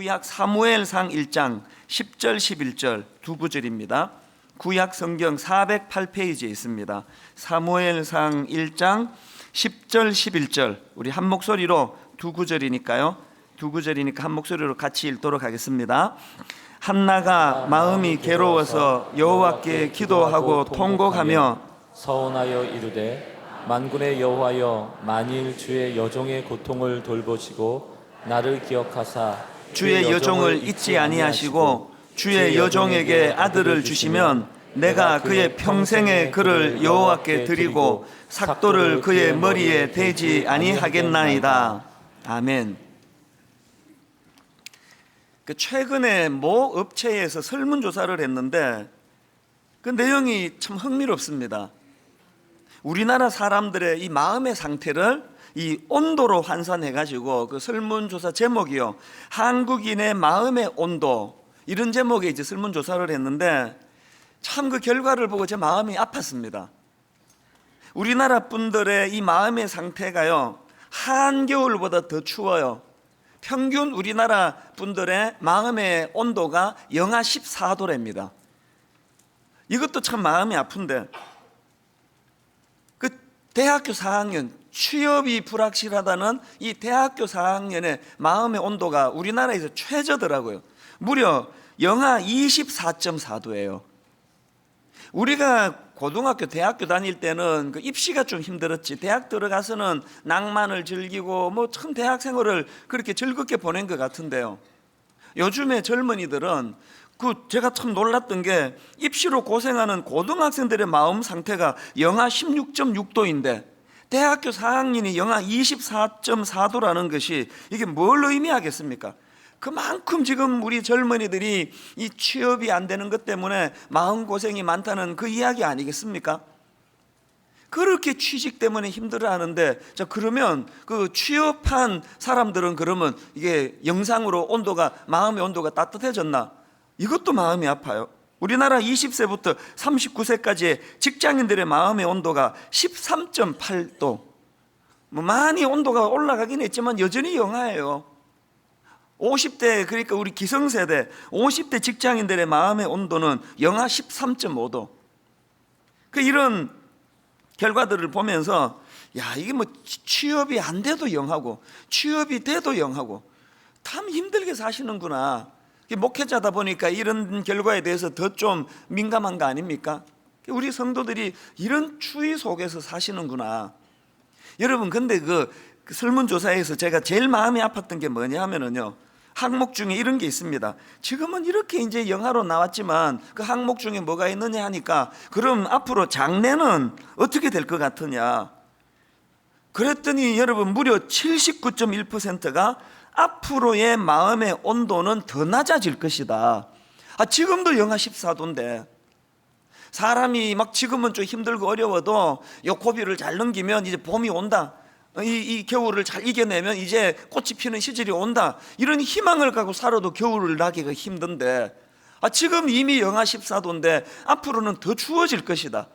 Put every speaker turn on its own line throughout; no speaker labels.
구약 사무엘상 1장 10절 11절 두 구절입니다. 구약 성경 408페이지에 있습니다. 사무엘상 1장 10절 11절 우리 한 목소리로 두 구절이니까 한 목소리로 같이 읽도록 하겠습니다. 한나가 마음이 괴로워서 여호와께 기도하고 통곡하며
서원하여 이르되 만군의 여호와여, 만일 주의 여종의 고통을 돌보시고 나를 기억하사
주의 여종을 잊지 아니하시고 주의 여종에게 아들을 주시면 내가 그의 평생의 그를 여호와께 드리고 삭도를 그의 머리에 대지 아니하겠나이다. 아멘. 최근에 모 업체에서 설문조사를 했는데 그 내용이 참 흥미롭습니다. 우리나라 사람들의 이 마음의 상태를 이 온도로 환산해가지고 그 설문조사 제목이요, 한국인의 마음의 온도, 이런 제목의 이제 설문조사를 했는데 참 그 결과를 보고 제 마음이 아팠습니다. 우리나라 분들의 이 마음의 상태가요, 한겨울보다 더 추워요. 평균 우리나라 분들의 마음의 온도가 영하 14도랍니다. 이것도 참 마음이 아픈데, 그 대학교 4학년, 취업이 불확실하다는 이 대학교 4학년의 마음의 온도가 우리나라에서 최저더라고요. 무려 영하 24.4도예요. 우리가 고등학교, 대학교 다닐 때는 그 입시가 좀 힘들었지, 대학 들어가서는 낭만을 즐기고 뭐 참 대학 생활을 그렇게 즐겁게 보낸 것 같은데요. 요즘에 젊은이들은 제가 참 놀랐던 게 입시로 고생하는 고등학생들의 마음 상태가 영하 16.6도인데 대학교 4학년이 영하 24.4도라는 것이 이게 뭘 의미하겠습니까? 그만큼 지금 우리 젊은이들이 이 취업이 안 되는 것 때문에 마음고생이 많다는 그 이야기 아니겠습니까? 그렇게 취직 때문에 힘들어하는데, 자 그러면 그 취업한 사람들은 그러면 이게 영상으로 온도가, 마음의 온도가 따뜻해졌나? 이것도 마음이 아파요. 우리나라 20세부터 39세까지의 직장인들의 마음의 온도가 13.8도. 뭐 많이 온도가 올라가긴 했지만 여전히 영하예요. 50대, 그러니까 우리 기성세대 50대 직장인들의 마음의 온도는 영하 13.5도. 이런 결과들을 보면서 야, 이게 뭐 취업이 안 돼도 영하고 취업이 돼도 영하고 참 힘들게 사시는구나. 목회자다 보니까 이런 결과에 대해서 더 좀 민감한 거 아닙니까? 우리 성도들이 이런 추위 속에서 사시는구나. 여러분, 근데 그 설문조사에서 제가 제일 마음이 아팠던 게 뭐냐 하면은요, 항목 중에 이런 게 있습니다. 지금은 이렇게 이제 영하로 나왔지만 그 항목 중에 뭐가 있느냐 하니까, 그럼 앞으로 장래는 어떻게 될 것 같으냐? 그랬더니 여러분, 무려 79.1%가 앞으로의 마음의 온도는 더 낮아질 것이다. 지금도 영하 14도인데 사람이 막 지금은 좀 힘들고 어려워도 요 고비를 잘 넘기면 이제 봄이 온다, 이 겨울을 잘 이겨내면 이제 꽃이 피는 시절이 온다, 이런 희망을 갖고 살아도 겨울을 나기가 힘든데 지금 이미 영하 14도인데 앞으로는 더 추워질 것이다.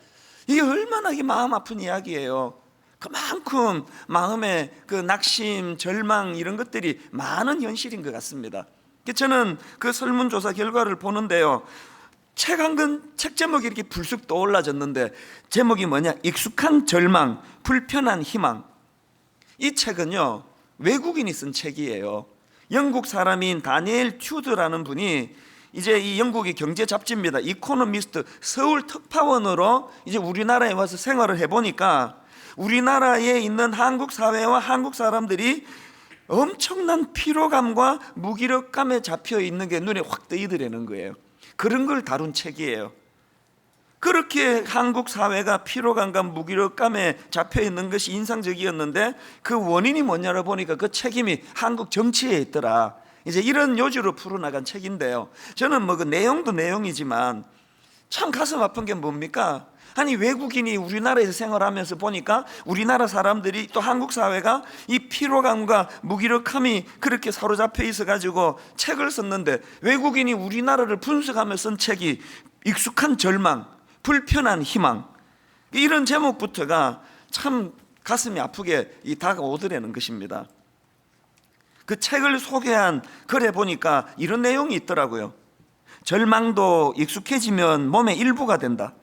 이게 얼마나 마음 아픈 이야기예요. 그만큼 마음의 그 낙심, 절망, 이런 것들이 많은 현실인 것 같습니다. 저는 그 설문조사 결과를 보는데요, 책 한 권, 책 제목이 이렇게 불쑥 떠올라졌는데 제목이 뭐냐? 익숙한 절망, 불편한 희망. 이 책은요, 외국인이 쓴 책이에요. 영국 사람인 다니엘 튜드라는 분이 이제 이 영국의 경제 잡지입니다, 이코노미스트 서울 특파원으로 이제 우리나라에 와서 생활을 해보니까 우리나라에 있는 한국 사회와 한국 사람들이 엄청난 피로감과 무기력감에 잡혀 있는 게 눈에 확 뜨이더라는 거예요. 그런 걸 다룬 책이에요. 그렇게 한국 사회가 피로감과 무기력감에 잡혀 있는 것이 인상적이었는데 그 원인이 뭐냐를 보니까 그 책임이 한국 정치에 있더라. 이제 이런 요지로 풀어나간 책인데요, 저는 뭐 그 내용도 내용이지만 참 가슴 아픈 게 뭡니까? 아니, 외국인이 우리나라에서 생활하면서 보니까 우리나라 사람들이, 또 한국 사회가 이 피로감과 무기력함이 그렇게 사로잡혀 있어가지고 책을 썼는데, 외국인이 우리나라를 분석하며 쓴 책이 익숙한 절망, 불편한 희망, 이런 제목부터가 참 가슴이 아프게 다가오더라는 것입니다. 그 책을 소개한 글에 보니까 이런 내용이 있더라고요. 절망도 익숙해지면 몸의 일부가 된다.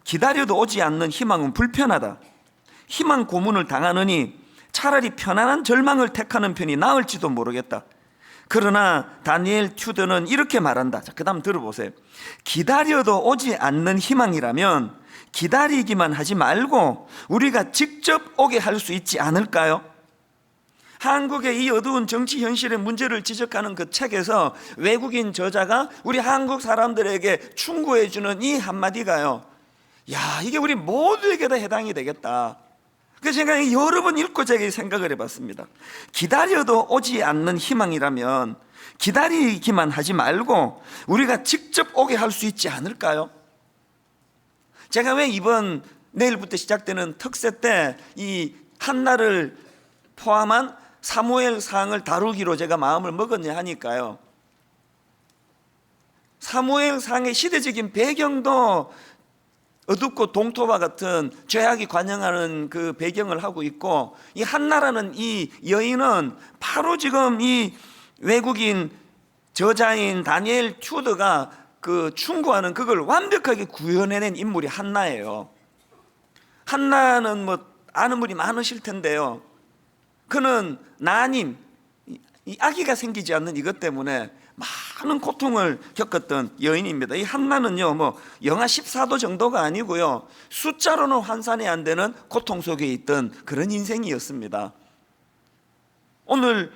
기다려도 오지 않는 희망은 불편하다. 희망 고문을 당하느니 차라리 편안한 절망을 택하는 편이 나을지도 모르겠다. 그러나 다니엘 튜더는 이렇게 말한다. 자, 그 다음 들어보세요. 기다려도 오지 않는 희망이라면 기다리기만 하지 말고 우리가 직접 오게 할 수 있지 않을까요? 한국의 이 어두운 정치 현실의 문제를 지적하는 그 책에서 외국인 저자가 우리 한국 사람들에게 충고해 주는 이 한마디가요, 야, 이게 우리 모두에게 다 해당이 되겠다. 그래서 제가 여러 번 읽고 제가 생각을 해봤습니다. 기다려도 오지 않는 희망이라면 기다리기만 하지 말고 우리가 직접 오게 할 수 있지 않을까요? 제가 왜 이번 내일부터 시작되는 특세 때 이 한나를 포함한 사무엘상을 다루기로 제가 마음을 먹었냐 하니까요, 사무엘상의 시대적인 배경도 어둡고 동토와 같은 죄악이 관영하는 그 배경을 하고 있고, 이 한나라는 이 여인은 바로 지금 이 외국인 저자인 다니엘 튜더가 그 충고하는 그걸 완벽하게 구현해낸 인물이 한나예요. 한나는 뭐 아는 분이 많으실 텐데요, 그는 난임, 이 아기가 생기지 않는 이것 때문에 많은 고통을 겪었던 여인입니다. 이 한나는요, 뭐 영하 14도 정도가 아니고요, 숫자로는 환산이 안 되는 고통 속에 있던 그런 인생이었습니다. 오늘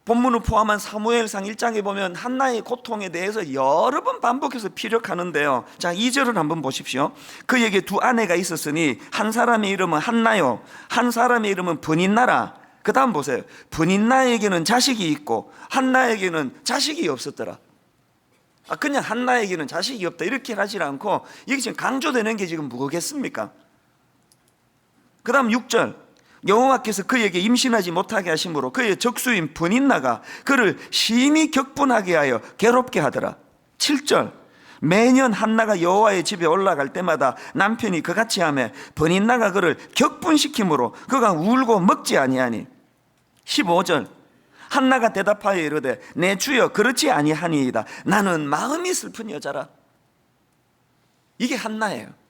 본문을 포함한 사무엘상 1장에 보면 한나의 고통에 대해서 여러 번 반복해서 피력하는데요. 자, 2절을 한번 보십시오. 그에게 두 아내가 있었으니 한 사람의 이름은 한나요, 한 사람의 이름은 브닌나라. 그 다음 보세요. 브닌나에게는 자식이 있고 한나에게는 자식이 없었더라. 그냥 한나에게는 자식이 없다 이렇게 하지 않고, 이게 지금 강조되는 게 지금 뭐겠습니까? 그 다음 6절. 여호와께서 그에게 임신하지 못하게 하심으로 그의 적수인 브닌나가 그를 심히 격분하게 하여 괴롭게 하더라. 7절. 매년 한나가 여호와의 집에 올라갈 때마다 남편이 그같이 하며 브닌나가 그를 격분시키므로 그가 울고 먹지 아니하니. 15절. 한나가 대답하여 이르되 내 주여 그렇지 아니하니이다. 나는 마음이 슬픈 여자라. 이게 한나예요.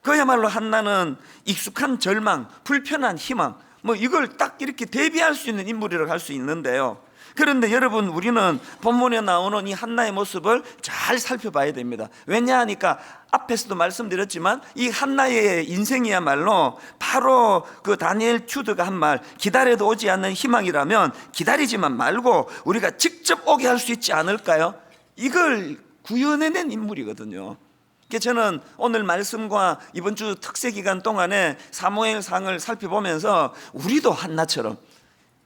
그야말로 한나는 익숙한 절망, 불편한 희망, 뭐 이걸 딱 이렇게 대비할 수 있는 인물이라고 할 수 있는데요, 그런데 여러분, 우리는 본문에 나오는 이 한나의 모습을 잘 살펴봐야 됩니다. 왜냐하니까 앞에서도 말씀드렸지만 이 한나의 인생이야말로 바로 그 다니엘 튜드가 한 말, 기다려도 오지 않는 희망이라면 기다리지만 말고 우리가 직접 오게 할 수 있지 않을까요? 이걸 구현해낸 인물이거든요. 저는 오늘 말씀과 이번 주 특세 기간 동안에 사무엘상을 살펴보면서 우리도 한나처럼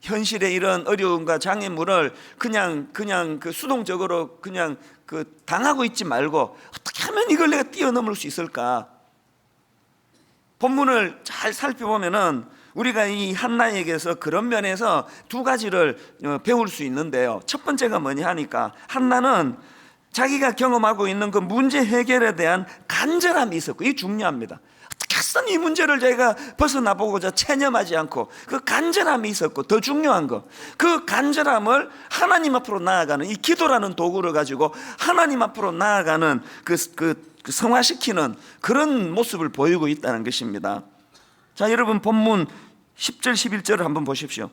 현실의 이런 어려움과 장애물을 그냥 그 수동적으로 그냥 그 당하고 있지 말고 어떻게 하면 이걸 내가 뛰어넘을 수 있을까? 본문을 잘 살펴보면은 우리가 이 한나에게서 그런 면에서 두 가지를 배울 수 있는데요. 첫 번째가 뭐냐 하니까, 한나는 자기가 경험하고 있는 그 문제 해결에 대한 간절함이 있었고, 이게 중요합니다. 어떻게 해서든 이 문제를 제가 벗어나보고자 체념하지 않고 그 간절함이 있었고, 더 중요한 거, 그 간절함을 하나님 앞으로 나아가는 이 기도라는 도구를 가지고 하나님 앞으로 나아가는 그 성화시키는 그런 모습을 보이고 있다는 것입니다. 자, 여러분 본문 10절 11절을 한번 보십시오.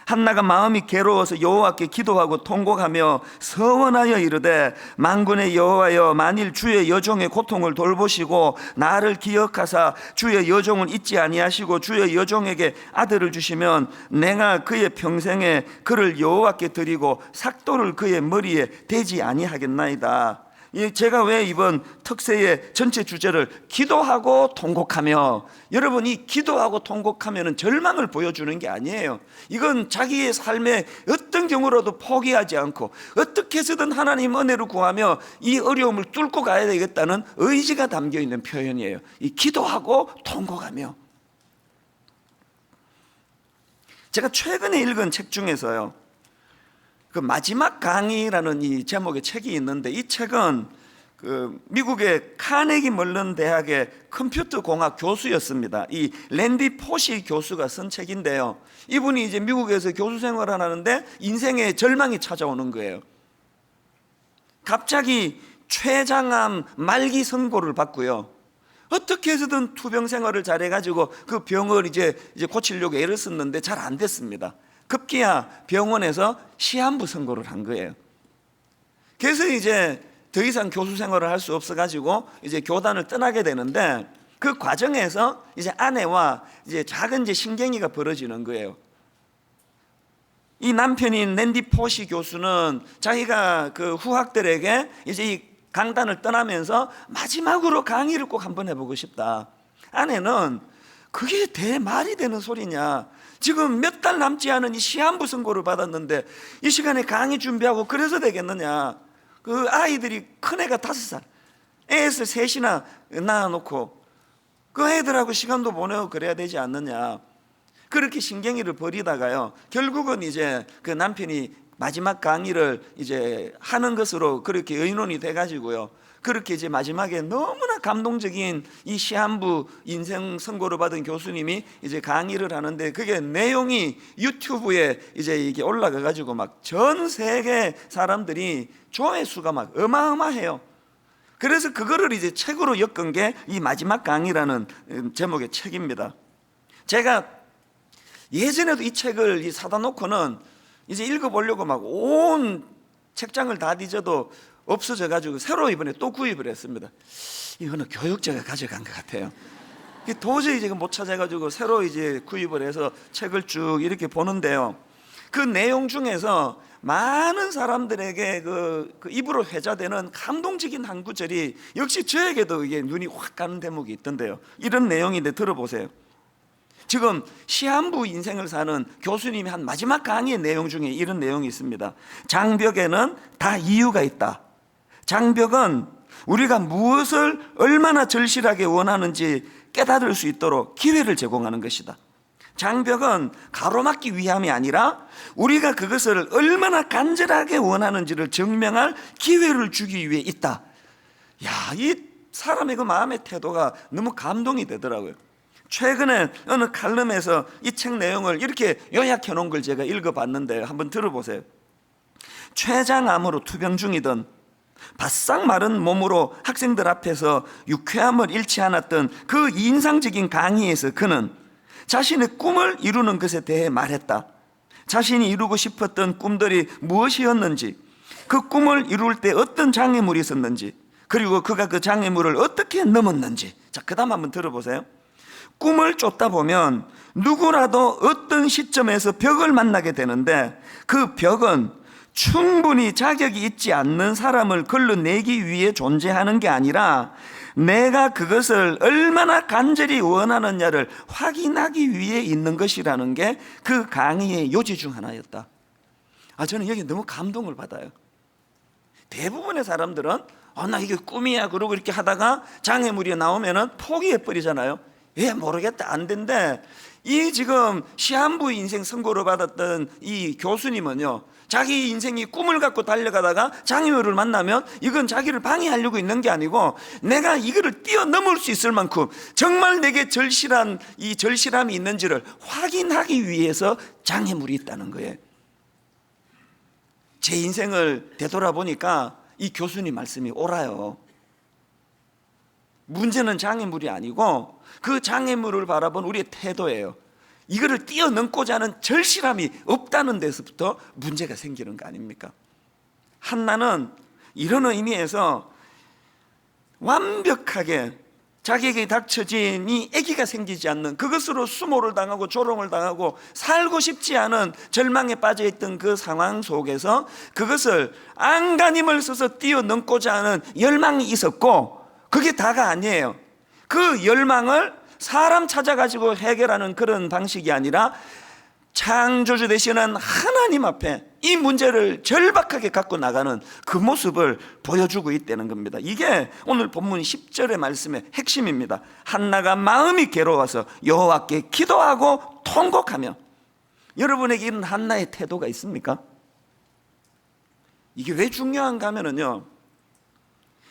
한나가 마음이 괴로워서 여호와께 기도하고 통곡하며 서원하여 이르되 만군의 여호와여, 만일 주의 여종의 고통을 돌보시고 나를 기억하사 주의 여종을 잊지 아니하시고 주의 여종에게 아들을 주시면 내가 그의 평생에 그를 여호와께 드리고 삭도를 그의 머리에 대지 아니하겠나이다. 제가 왜 이번 특세의 전체 주제를 기도하고 통곡하며, 여러분 이 기도하고 통곡하면 절망을 보여주는 게 아니에요. 이건 자기의 삶의 어떤 경우라도 포기하지 않고 어떻게 해서든 하나님 은혜를 구하며 이 어려움을 뚫고 가야 되겠다는 의지가 담겨 있는 표현이에요. 이 기도하고 통곡하며. 제가 최근에 읽은 책 중에서요, 그 마지막 강의라는 이 제목의 책이 있는데, 이 책은 그 미국의 카네기 멜론 대학의 컴퓨터 공학 교수였습니다. 이 랜디 포시 교수가 쓴 책인데요. 이분이 이제 미국에서 교수 생활을 하는데 인생의 절망이 찾아오는 거예요. 갑자기 췌장암 말기 선고를 받고요. 어떻게 해서든 투병 생활을 잘해가지고 그 병을 이제 고치려고 애를 썼는데 잘 안 됐습니다. 급기야 병원에서 시한부 선고를 한 거예요. 그래서 이제 더 이상 교수 생활을 할 수 없어가지고 이제 교단을 떠나게 되는데 그 과정에서 이제 아내와 이제 작은 신경이가 벌어지는 거예요. 이 남편인 랜디 포시 교수는 자기가 그 후학들에게 이제 이 강단을 떠나면서 마지막으로 강의를 꼭 한번 해보고 싶다. 아내는 그게 말이 되는 소리냐? 지금 몇 달 남지 않은 이 시한부 선고를 받았는데 이 시간에 강의 준비하고 그래서 되겠느냐? 그 아이들이 큰애가 5살, 애를 셋이나 낳아놓고 그 애들하고 시간도 보내고 그래야 되지 않느냐. 그렇게 신경이를 벌이다가요, 결국은 이제 그 남편이 마지막 강의를 이제 하는 것으로 그렇게 의논이 돼가지고요, 그렇게 이제 마지막에 너무나 감동적인 이 시한부 인생 선고를 받은 교수님이 이제 강의를 하는데 그게 내용이 유튜브에 이제 이게 올라가 가지고 막 전 세계 사람들이 조회수가 막 어마어마해요. 그래서 그거를 이제 책으로 엮은 게 이 마지막 강의라는 제목의 책입니다. 제가 예전에도 이 책을 사다 놓고는 이제 읽어보려고 막 온 책장을 다 뒤져도 없어져 가지고 새로 이번에 또 구입을 했습니다. 이거는 교육자가 가져간 것 같아요. 도저히 지금 못 찾아가지고 새로 이제 구입을 해서 책을 쭉 이렇게 보는데요, 그 내용 중에서 많은 사람들에게 그 입으로 회자되는 감동적인 한 구절이 역시 저에게도 이게 눈이 확 가는 대목이 있던데요. 이런 내용인데 들어보세요. 지금 시한부 인생을 사는 교수님이 한 마지막 강의의 내용 중에 이런 내용이 있습니다. 장벽에는 다 이유가 있다. 장벽은 우리가 무엇을 얼마나 절실하게 원하는지 깨달을 수 있도록 기회를 제공하는 것이다. 장벽은 가로막기 위함이 아니라 우리가 그것을 얼마나 간절하게 원하는지를 증명할 기회를 주기 위해 있다. 야, 이 사람의 그 마음의 태도가 너무 감동이 되더라고요. 최근에 어느 칼럼에서 이 책 내용을 이렇게 요약해 놓은 걸 제가 읽어봤는데 한번 들어보세요. 췌장암으로 투병 중이던 바싹 마른 몸으로 학생들 앞에서 유쾌함을 잃지 않았던 그 인상적인 강의에서 그는 자신의 꿈을 이루는 것에 대해 말했다. 자신이 이루고 싶었던 꿈들이 무엇이었는지, 그 꿈을 이룰 때 어떤 장애물이 있었는지, 그리고 그가 그 장애물을 어떻게 넘었는지. 자, 그 다음 한번 들어보세요. 꿈을 쫓다 보면 누구라도 어떤 시점에서 벽을 만나게 되는데 그 벽은 충분히 자격이 있지 않는 사람을 걸러내기 위해 존재하는 게 아니라 내가 그것을 얼마나 간절히 원하느냐를 확인하기 위해 있는 것이라는 게 그 강의의 요지 중 하나였다. 저는 여기 너무 감동을 받아요. 대부분의 사람들은 나 이게 꿈이야 그러고 이렇게 하다가 장애물이 나오면은 포기해버리잖아요. 모르겠다, 안 된대. 이 지금 시한부 인생 선고를 받았던 이 교수님은요, 자기 인생이 꿈을 갖고 달려가다가 장애물을 만나면 이건 자기를 방해하려고 있는 게 아니고 내가 이거를 뛰어넘을 수 있을 만큼 정말 내게 이 절실함이 있는지를 확인하기 위해서 장애물이 있다는 거예요. 제 인생을 되돌아보니까 이 교수님 말씀이 옳아요. 문제는 장애물이 아니고 그 장애물을 바라본 우리의 태도예요. 이거를 뛰어넘고자 하는 절실함이 없다는 데서부터 문제가 생기는 거 아닙니까? 한나는 이런 의미에서 완벽하게 자기에게 닥쳐진 이 아기가 생기지 않는, 그것으로 수모를 당하고 조롱을 당하고 살고 싶지 않은 절망에 빠져있던 그 상황 속에서 그것을 안간힘을 써서 뛰어넘고자 하는 열망이 있었고, 그게 다가 아니에요. 그 열망을 사람 찾아가지고 해결하는 그런 방식이 아니라 창조주 되시는 하나님 앞에 이 문제를 절박하게 갖고 나가는 그 모습을 보여주고 있다는 겁니다. 이게 오늘 본문 10절의 말씀의 핵심입니다. 한나가 마음이 괴로워서 여호와께 기도하고 통곡하며. 여러분에게 이런 한나의 태도가 있습니까? 이게 왜 중요한가 하면요,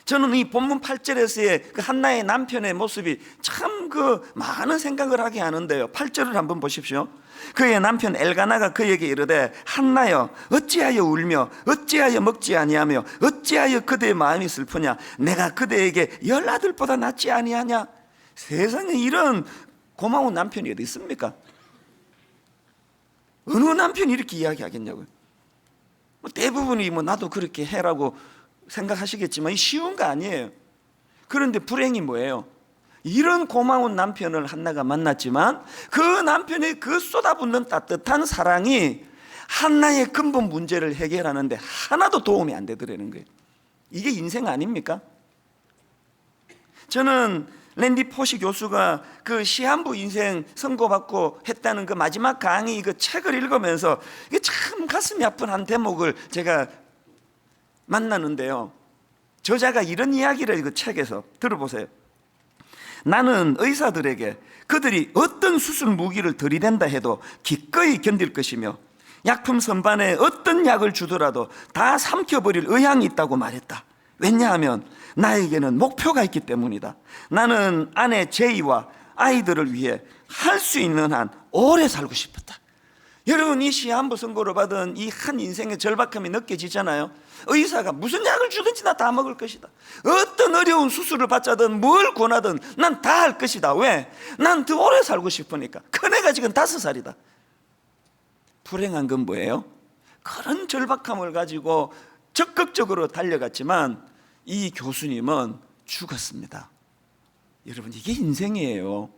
저는 이 본문 8절에서의 그 한나의 남편의 모습이 참 그 많은 생각을 하게 하는데요. 8절을 한번 보십시오. 그의 남편 엘가나가 그에게 이르되 한나여 어찌하여 울며 어찌하여 먹지 아니하며 어찌하여 그대의 마음이 슬프냐? 내가 그대에게 10아들보다 낫지 아니하냐? 세상에 이런 고마운 남편이 어디 있습니까? 어느 남편이 이렇게 이야기하겠냐고요. 대부분이 나도 그렇게 해라고 생각하시겠지만 쉬운 거 아니에요. 그런데 불행이 뭐예요? 이런 고마운 남편을 한나가 만났지만 그 남편의 그 쏟아붓는 따뜻한 사랑이 한나의 근본 문제를 해결하는데 하나도 도움이 안 되더라는 거예요. 이게 인생 아닙니까? 저는 랜디 포시 교수가 그 시한부 인생 선고받고 했다는 그 마지막 강의 그 책을 읽으면서 이게 참 가슴이 아픈 한 대목을 제가 만나는데요. 저자가 이런 이야기를 그 책에서 들어보세요. 나는 의사들에게 그들이 어떤 수술 무기를 들이댄다 해도 기꺼이 견딜 것이며 약품 선반에 어떤 약을 주더라도 다 삼켜버릴 의향이 있다고 말했다. 왜냐하면 나에게는 목표가 있기 때문이다. 나는 아내 제이와 아이들을 위해 할 수 있는 한 오래 살고 싶었다. 여러분, 이 시한부 선고를 받은 이 한 인생의 절박함이 느껴지잖아요. 의사가 무슨 약을 주든지 나 다 먹을 것이다. 어떤 어려운 수술을 받자든 뭘 권하든 난 다 할 것이다. 왜? 난 더 오래 살고 싶으니까. 큰애가 지금 5살이다. 불행한 건 뭐예요? 그런 절박함을 가지고 적극적으로 달려갔지만 이 교수님은 죽었습니다. 여러분, 이게 인생이에요.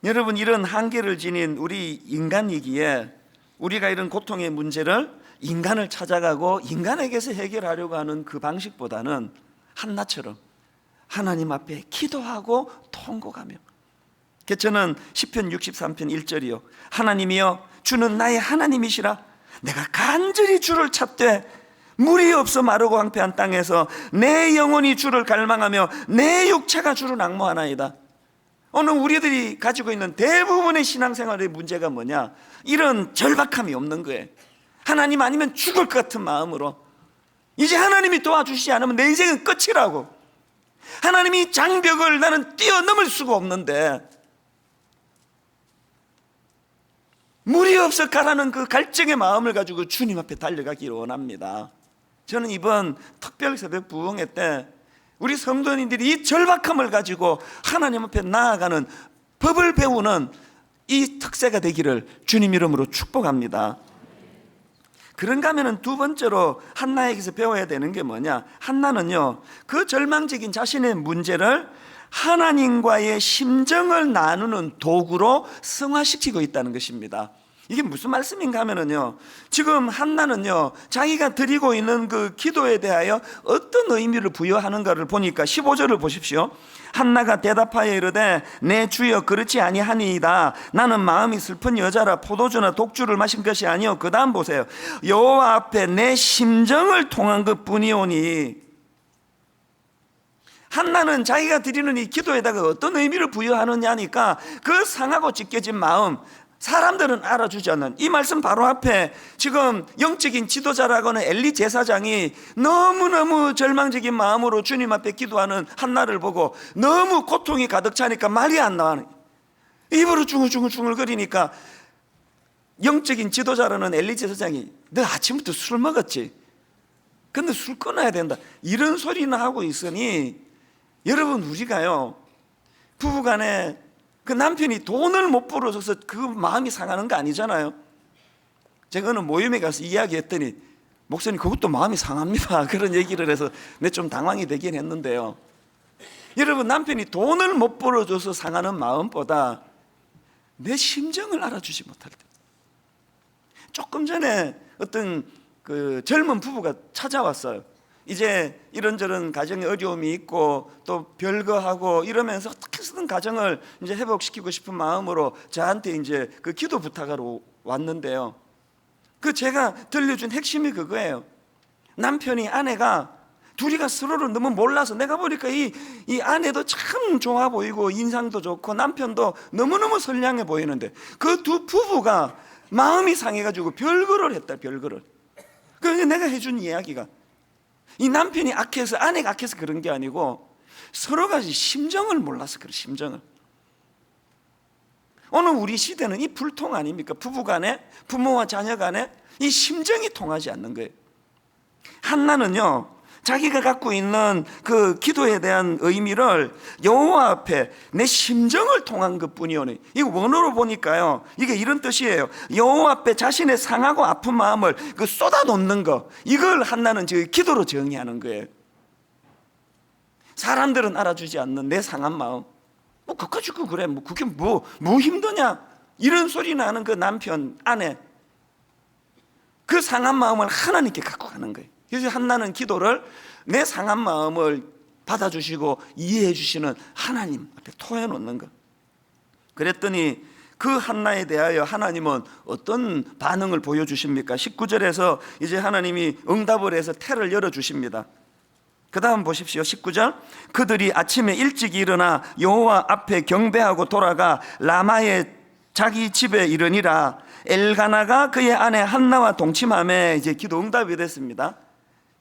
여러분, 이런 한계를 지닌 우리 인간이기에 우리가 이런 고통의 문제를 인간을 찾아가고 인간에게서 해결하려고 하는 그 방식보다는 한나처럼 하나님 앞에 기도하고 통곡하며, 저는 시편 63편 1절이요 하나님이여 주는 나의 하나님이시라. 내가 간절히 주를 찾되 물이 없어 마르고 황폐한 땅에서 내 영혼이 주를 갈망하며 내 육체가 주를 앙모하나이다. 오늘 우리들이 가지고 있는 대부분의 신앙생활의 문제가 뭐냐? 이런 절박함이 없는 거예요. 하나님 아니면 죽을 것 같은 마음으로, 이제 하나님이 도와주시지 않으면 내 인생은 끝이라고, 하나님이 장벽을 나는 뛰어넘을 수가 없는데 물이 없어 가라는 그 갈증의 마음을 가지고 주님 앞에 달려가기를 원합니다. 저는 이번 특별 새벽 부흥회 때 우리 성도님들이 이 절박함을 가지고 하나님 앞에 나아가는 법을 배우는 이 특세가 되기를 주님 이름으로 축복합니다. 그런가 하면 두 번째로 한나에게서 배워야 되는 게 뭐냐? 한나는요, 그 절망적인 자신의 문제를 하나님과의 심정을 나누는 도구로 승화시키고 있다는 것입니다. 이게 무슨 말씀인가 하면요, 지금 한나는요, 자기가 드리고 있는 그 기도에 대하여 어떤 의미를 부여하는가를 보니까 15절을 보십시오. 한나가 대답하여 이르되 내 주여 그렇지 아니하니이다. 나는 마음이 슬픈 여자라 포도주나 독주를 마신 것이 아니요. 그 다음 보세요. 여호와 앞에 내 심정을 통한 것뿐이오니. 한나는 자기가 드리는 이 기도에다가 어떤 의미를 부여하느냐니까 그 상하고 찢겨진 마음, 사람들은 알아주지 않는 이 말씀 바로 앞에 지금 영적인 지도자라고는 엘리 제사장이 너무너무 절망적인 마음으로 주님 앞에 기도하는 한나를 보고 너무 고통이 가득 차니까 말이 안 나와요. 입으로 중얼중얼거리니까 영적인 지도자라는 엘리 제사장이 너 아침부터 술 먹었지? 근데 술 끊어야 된다, 이런 소리나 하고 있으니, 여러분, 우리가요, 부부간에 그 남편이 돈을 못 벌어줘서 그 마음이 상하는 거 아니잖아요. 제가 어느 모임에 가서 이야기했더니 목사님 그것도 마음이 상합니다, 그런 얘기를 해서 내 좀 당황이 되긴 했는데요. 여러분, 남편이 돈을 못 벌어줘서 상하는 마음보다 내 심정을 알아주지 못할 때, 조금 전에 어떤 그 젊은 부부가 찾아왔어요. 이제 이런저런 가정에 어려움이 있고 또 별거하고 이러면서 어떻게 해서든 가정을 이제 회복시키고 싶은 마음으로 저한테 이제 그 기도 부탁하러 왔는데요. 그 제가 들려준 핵심이 그거예요. 남편이 아내가 둘이가 서로를 너무 몰라서, 내가 보니까 이 아내도 참 좋아 보이고 인상도 좋고 남편도 너무너무 선량해 보이는데 그 두 부부가 마음이 상해가지고 별거를 했다, 별거를. 그게 내가 해준 이야기가, 이 남편이 악해서, 아내가 악해서 그런 게 아니고 서로가 심정을 몰라서 그래. 심정을. 오늘 우리 시대는 이 불통 아닙니까? 부부간에, 부모와 자녀간에 이 심정이 통하지 않는 거예요. 한나는요, 자기가 갖고 있는 그 기도에 대한 의미를 여호와 앞에 내 심정을 통한 것뿐이요. 이 원어로 보니까요, 이게 이런 뜻이에요. 여호와 앞에 자신의 상하고 아픈 마음을 그 쏟아놓는 거, 이걸 한나는 기도로 정의하는 거예요. 사람들은 알아주지 않는 내 상한 마음, 뭐 그까 죽고 그래, 뭐 그게 뭐 힘드냐, 이런 소리 나는 그 남편, 아내, 그 상한 마음을 하나님께 갖고 가는 거예요. 그래서 한나는 기도를 내 상한 마음을 받아주시고 이해해 주시는 하나님 앞에 토해놓는 거. 그랬더니 그 한나에 대하여 하나님은 어떤 반응을 보여주십니까? 19절에서 이제 하나님이 응답을 해서 태를 열어주십니다. 그 다음 보십시오. 19절. 그들이 아침에 일찍 일어나 여호와 앞에 경배하고 돌아가 라마의 자기 집에 이르니라. 엘가나가 그의 아내 한나와 동침함에 이제 기도 응답이 됐습니다.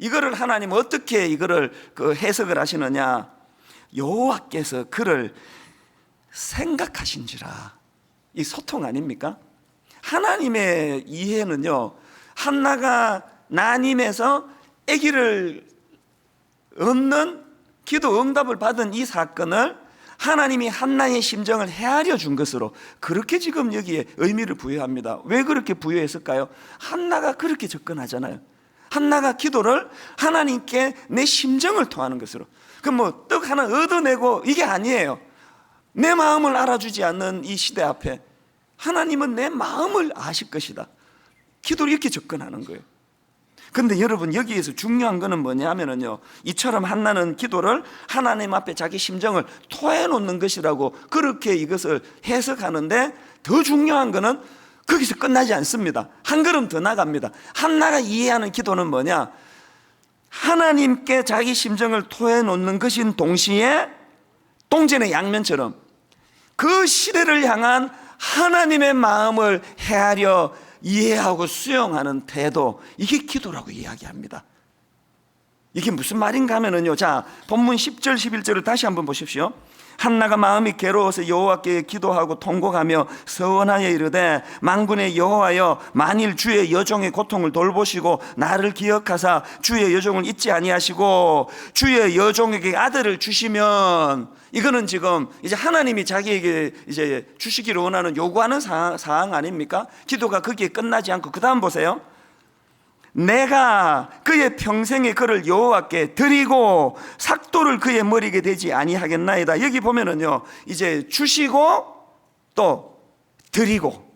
이거를 하나님 어떻게 이거를 해석을 하시느냐? 여호와께서 그를 생각하신지라. 이 소통 아닙니까? 하나님의 이해는요, 한나가 난임해서 아기를 얻는 기도 응답을 받은 이 사건을 하나님이 한나의 심정을 헤아려 준 것으로 그렇게 지금 여기에 의미를 부여합니다. 왜 그렇게 부여했을까요? 한나가 그렇게 접근하잖아요. 한나가 기도를 하나님께 내 심정을 통하는 것으로. 그럼 뭐 떡 하나 얻어내고 이게 아니에요. 내 마음을 알아주지 않는 이 시대 앞에 하나님은 내 마음을 아실 것이다. 기도를 이렇게 접근하는 거예요. 근데 여러분, 여기에서 중요한 거는 뭐냐면요, 이처럼 한나는 기도를 하나님 앞에 자기 심정을 토해놓는 것이라고 그렇게 이것을 해석하는데, 더 중요한 거는 거기서 끝나지 않습니다. 한 걸음 더 나갑니다. 한나가 이해하는 기도는 뭐냐? 하나님께 자기 심정을 토해놓는 것인 동시에 동전의 양면처럼 그 시대를 향한 하나님의 마음을 헤아려 이해하고 수용하는 태도, 이게 기도라고 이야기합니다. 이게 무슨 말인가 하면은요, 자, 본문 10절 11절을 다시 한번 보십시오. 한나가 마음이 괴로워서 여호와께 기도하고 통곡하며 서원하여 이르되, 만군의 여호와여, 만일 주의 여종의 고통을 돌보시고 나를 기억하사 주의 여종을 잊지 아니하시고 주의 여종에게 아들을 주시면, 이거는 지금 이제 하나님이 자기에게 이제 주시기를 원하는 요구하는 사항 아닙니까? 기도가 거기에 끝나지 않고 그 다음 보세요. 내가 그의 평생에 그를 여호와께 드리고 삭도를 그의 머리에 대지 아니하겠나이다. 여기 보면은요, 이제 주시고 또 드리고,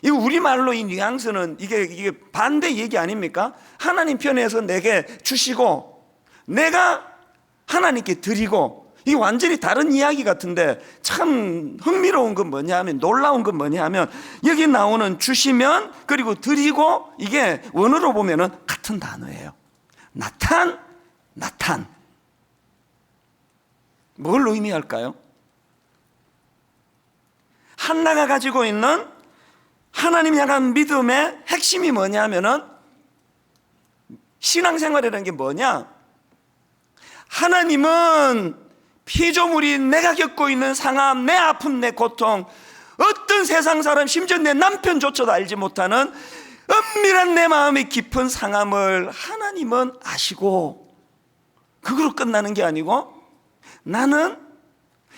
이거 우리말로 이 뉘앙스는 이게 반대 얘기 아닙니까? 하나님 편에서 내게 주시고 내가 하나님께 드리고, 이게 완전히 다른 이야기 같은데, 참 흥미로운 건 뭐냐 하면, 놀라운 건 뭐냐 하면, 여기 나오는 주시면 그리고 드리고, 이게 원어로 보면은 같은 단어예요. 나탄. 뭘 의미할까요? 한나가 가지고 있는 하나님 향한 믿음의 핵심이 뭐냐 하면은, 신앙생활이라는 게 뭐냐? 하나님은 피조물인 내가 겪고 있는 상함, 내 아픔, 내 고통, 어떤 세상 사람, 심지어 내 남편조차도 알지 못하는 은밀한 내 마음의 깊은 상함을 하나님은 아시고, 그걸로 끝나는 게 아니고, 나는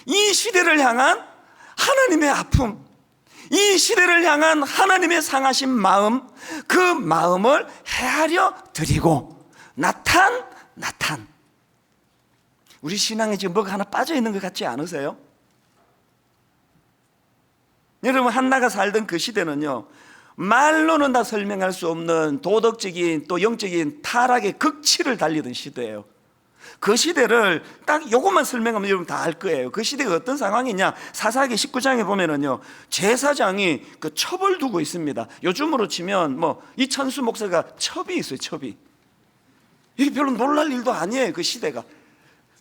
이 시대를 향한 하나님의 아픔, 이 시대를 향한 하나님의 상하신 마음, 그 마음을 헤아려 드리고, 나탄. 우리 신앙에 지금 뭐가 하나 빠져 있는 것 같지 않으세요? 여러분, 한나가 살던 그 시대는요, 말로는 다 설명할 수 없는 도덕적인 또 영적인 타락의 극치를 달리던 시대예요. 그 시대를 딱 요것만 설명하면 여러분 다 알 거예요. 그 시대가 어떤 상황이냐? 사사기 19장에 보면은요, 제사장이 그 첩을 두고 있습니다. 요즘으로 치면 뭐 이찬수 목사가 첩이 있어요. 첩이. 이게 별로 놀랄 일도 아니에요. 그 시대가.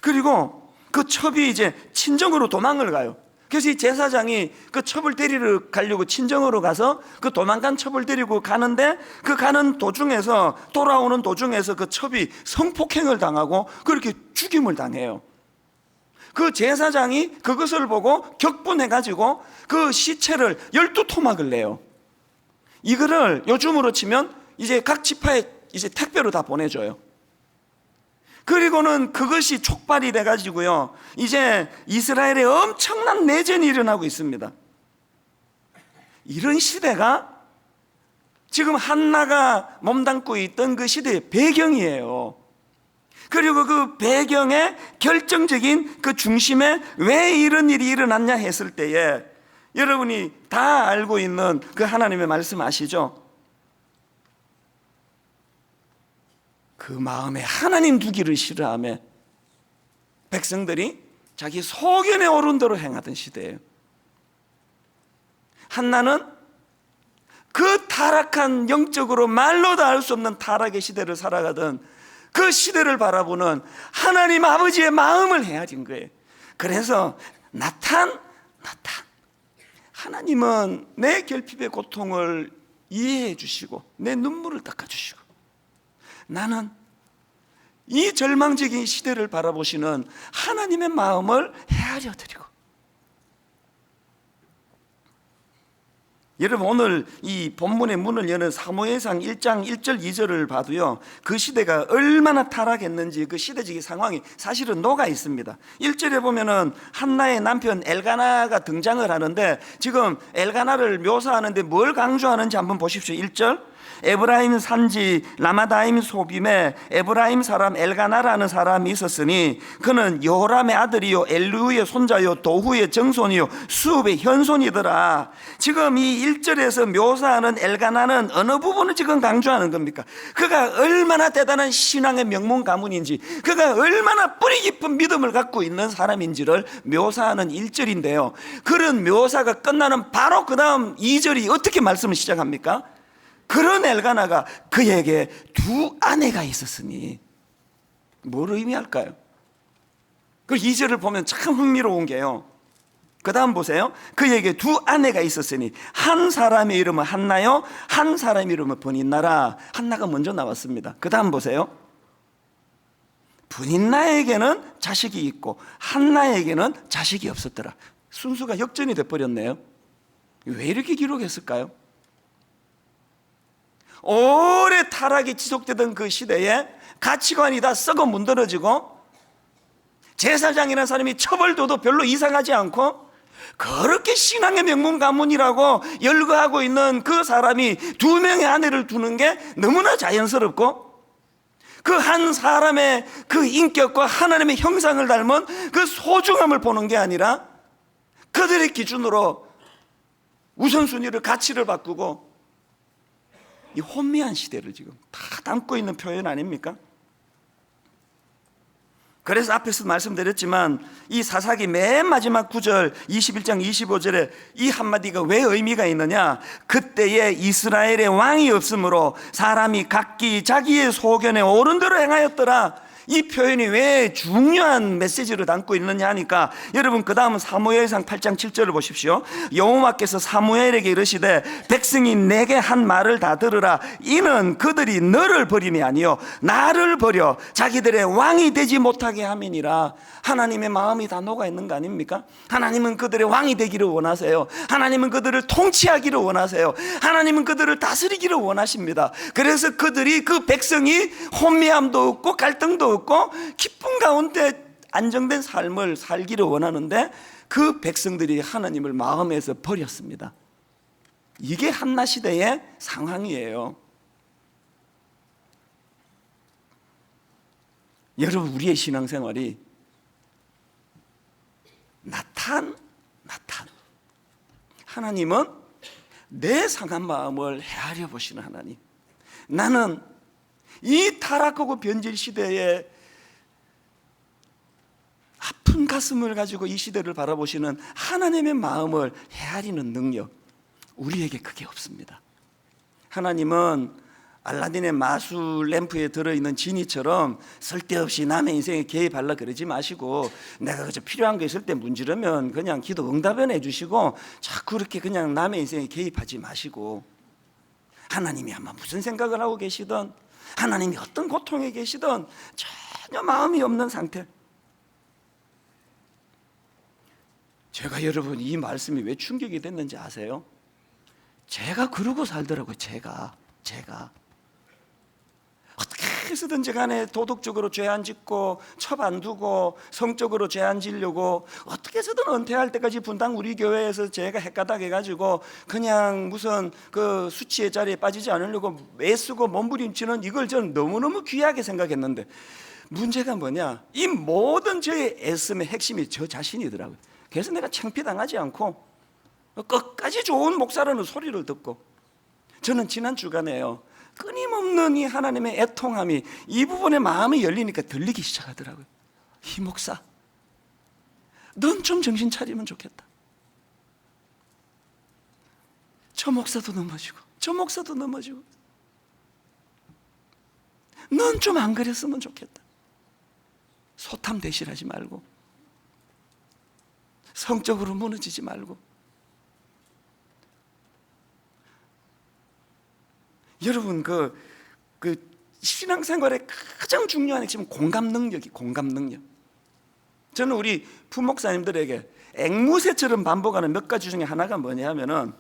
그리고 그 첩이 이제 친정으로 도망을 가요. 그래서 이 제사장이 그 첩을 데리러 가려고 친정으로 가서 그 도망간 첩을 데리고 가는데 그 가는 도중에서, 돌아오는 도중에서 그 첩이 성폭행을 당하고 그렇게 죽임을 당해요. 그 제사장이 그것을 보고 격분해가지고 그 시체를 12토막을 내요. 이거를 요즘으로 치면 이제 각 지파에 이제 택배로 다 보내줘요. 그리고는 그것이 촉발이 돼가지고요, 이제 이스라엘에 엄청난 내전이 일어나고 있습니다. 이런 시대가 지금 한나가 몸담고 있던 그 시대의 배경이에요. 그리고 그 배경의 결정적인 그 중심에 왜 이런 일이 일어났냐 했을 때에 여러분이 다 알고 있는 그 하나님의 말씀 아시죠? 그 마음에 하나님 두기를 싫어하며 백성들이 자기 소견에 오른 대로 행하던 시대예요. 한나는 그 타락한, 영적으로 말로도 알 수 없는 타락의 시대를 살아가던 그 시대를 바라보는 하나님 아버지의 마음을 헤아린 거예요. 그래서 나탄, 하나님은 내 결핍의 고통을 이해해 주시고 내 눈물을 닦아 주시고, 나는 이 절망적인 시대를 바라보시는 하나님의 마음을 헤아려 드리고. 여러분, 오늘 이 본문의 문을 여는 사무엘상 1장 1절 2절을 봐도요, 그 시대가 얼마나 타락했는지 그 시대적인 상황이 사실은 녹아 있습니다. 1절에 보면은 한나의 남편 엘가나가 등장을 하는데, 지금 엘가나를 묘사하는데 뭘 강조하는지 한번 보십시오. 1절, 에브라임 산지 라마다임 소빔에 에브라임 사람 엘가나라는 사람이 있었으니 그는 여호람의 아들이요 엘루의 손자요 도후의 정손이요 수업의 현손이더라. 지금 이 1절에서 묘사하는 엘가나는 어느 부분을 지금 강조하는 겁니까? 그가 얼마나 대단한 신앙의 명문 가문인지, 그가 얼마나 뿌리 깊은 믿음을 갖고 있는 사람인지를 묘사하는 1절인데요, 그런 묘사가 끝나는 바로 그 다음 2절이 어떻게 말씀을 시작합니까? 그런 엘가나가 그에게 두 아내가 있었으니. 뭘 의미할까요? 그 2절을 보면 참 흥미로운 게요, 그 다음 보세요. 그에게 두 아내가 있었으니 한 사람의 이름은 한나요, 한 사람의 이름은 브닛나라. 한나가 먼저 나왔습니다. 그 다음 보세요. 브닛나에게는 자식이 있고 한나에게는 자식이 없었더라. 순수가 역전이 돼버렸네요. 왜 이렇게 기록했을까요? 오래 타락이 지속되던 그 시대에 가치관이 다 썩어 문드러지고, 제사장이라는 사람이 첩을둬도 별로 이상하지 않고, 그렇게 신앙의 명문 가문이라고 열거하고 있는 그 사람이 두 명의 아내를 두는 게 너무나 자연스럽고, 그 한 사람의 그 인격과 하나님의 형상을 닮은 그 소중함을 보는 게 아니라 그들의 기준으로 우선순위를, 가치를 바꾸고, 이 혼미한 시대를 지금 다 담고 있는 표현 아닙니까? 그래서 앞에서 말씀드렸지만 이 사사기 맨 마지막 구절 21장 25절에 이 한마디가 왜 의미가 있느냐? 그때에 이스라엘의 왕이 없으므로 사람이 각기 자기의 소견에 옳은 대로 행하였더라. 이 표현이 왜 중요한 메시지를 담고 있느냐 하니까, 여러분 그 다음은 사무엘상 8장 7절을 보십시오. 여호와께서 사무엘에게 이르시되 백성이 내게 한 말을 다 들으라. 이는 그들이 너를 버림이 아니요 나를 버려 자기들의 왕이 되지 못하게 함이니라. 하나님의 마음이 다 녹아 있는 거 아닙니까? 하나님은 그들의 왕이 되기를 원하세요. 하나님은 그들을 통치하기를 원하세요. 하나님은 그들을 다스리기를 원하십니다. 그래서 그들이, 그 백성이 혼미함도 없고 갈등도 없고 기쁨 가운데 안정된 삶을 살기를 원하는데, 그 백성들이 하나님을 마음에서 버렸습니다. 이게 한나 시대의 상황이에요. 여러분, 우리의 신앙생활이 나탄. 하나님은 내 상한 마음을 헤아려 보시는 하나님. 나는 이 타락하고 변질 시대에 아픈 가슴을 가지고 이 시대를 바라보시는 하나님의 마음을 헤아리는 능력, 우리에게 그게 없습니다. 하나님은
알라딘의 마술 램프에 들어있는 지니처럼 쓸데없이 남의 인생에 개입하려 그러지 마시고, 내가 그저 필요한 거 있을 때 문지르면 그냥 기도 응답은 해주시고, 자꾸 그렇게 그냥 남의 인생에 개입하지 마시고, 하나님이 아마 무슨 생각을 하고 계시든, 하나님이 어떤 고통에 계시든 전혀 마음이 없는 상태. 제가 여러분 이 말씀이 왜 충격이 됐는지 아세요? 제가 그러고 살더라고요. 제가 어떻게 해서든지 간에 도덕적으로 죄 안 짓고 첩 안 두고 성적으로 죄 안 지려고 어떻게 해서든 은퇴할 때까지 분당 우리 교회에서 제가 헷가닥 해가지고 그냥 무슨 그 수치의 자리에 빠지지 않으려고 애쓰고 몸부림치는 이걸 저는 너무너무 귀하게 생각했는데, 문제가 뭐냐, 이 모든 저의 애씀의 핵심이 저 자신이더라고요. 그래서 내가 창피당하지 않고 끝까지 좋은 목사라는 소리를 듣고, 저는 지난 주간에요, 끊임없는 이 하나님의 애통함이 이 부분에 마음이 열리니까 들리기 시작하더라고요. 이 목사, 넌 좀 정신 차리면 좋겠다. 저 목사도 넘어지고 저 목사도 넘어지고, 넌 좀 안 그랬으면 좋겠다. 소탐 대실하지 말고, 성적으로 무너지지 말고. 여러분 그 신앙생활의 가장 중요한 핵심은 공감 능력. 저는 우리 부목사님들에게 앵무새처럼 반복하는 몇 가지 중에 하나가 뭐냐면은,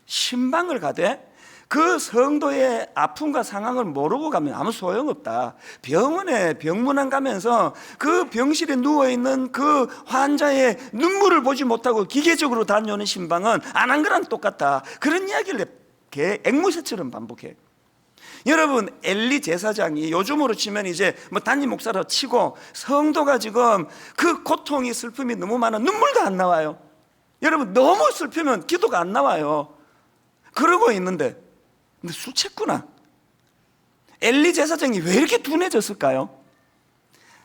신방을 가되 그 성도의 아픔과 상황을 모르고 가면 아무 소용없다. 병원에 병문안 가면서 그 병실에 누워있는 그 환자의 눈물을 보지 못하고 기계적으로 다녀오는 신방은 안 한 거랑 똑같다. 그런 이야기를 앵무새처럼 반복해. 여러분, 엘리 제사장이 요즘으로 치면 이제 뭐 단임 목사로 치고, 성도가 지금 그 고통이 슬픔이 너무 많아 눈물도 안 나와요. 여러분, 너무 슬프면 기도가 안 나와요. 그러고 있는데, 근데 술 취했구나. 엘리 제사장이 왜 이렇게 둔해졌을까요?